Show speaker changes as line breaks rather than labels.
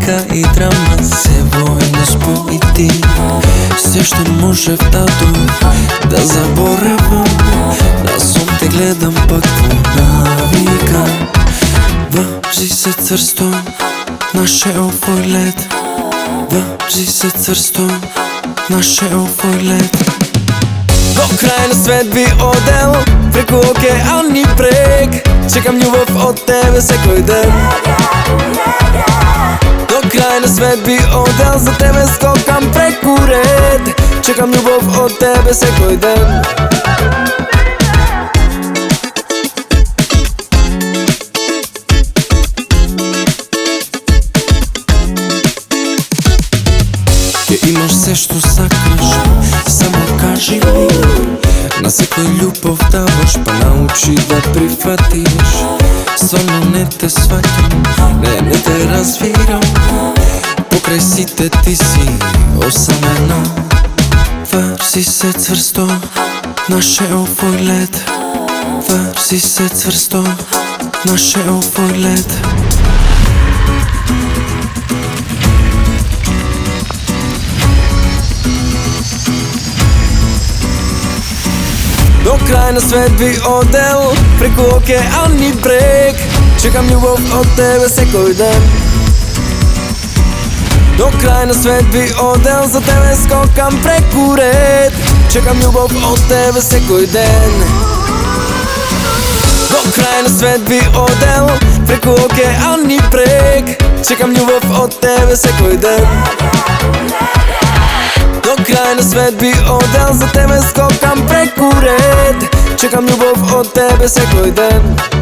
музика и драма, се воедно спои ти. Се што можев да заборавам, на сон те гледам пак во навика. Вржи се црсто, наше овој лет. Вржи се црсто, наше овој лет. До крај на свет би одел, преку океан и брег. Чекам љубов од тебе секој ден. До крај на свет би одел, за тебе скокам преку ред. Чекам љубов од тебе секој ден. Ке имаш се што сакаш, само кажи ми. На секој љубов даваш, па научи да прифатиш. Стварно не те сваќам, не те разбирам. Покрај сите ти си осамено. Врзи се цврсто, наше овој лет. Врзи се цврсто, наше овој лет. До крај на свет би одел, преку океан и брег. Чекам љубов од тебе секој ден. До крај на свет би одел, за тебе скокам преку ред. Чекам љубов од тебе секој ден. До крај на свет би одел, преку океан и брег. Чекам љубов од тебе секој ден. До крај на свет би одел, за тебе скокам преку ред. Чекам љубов од тебе секој ден.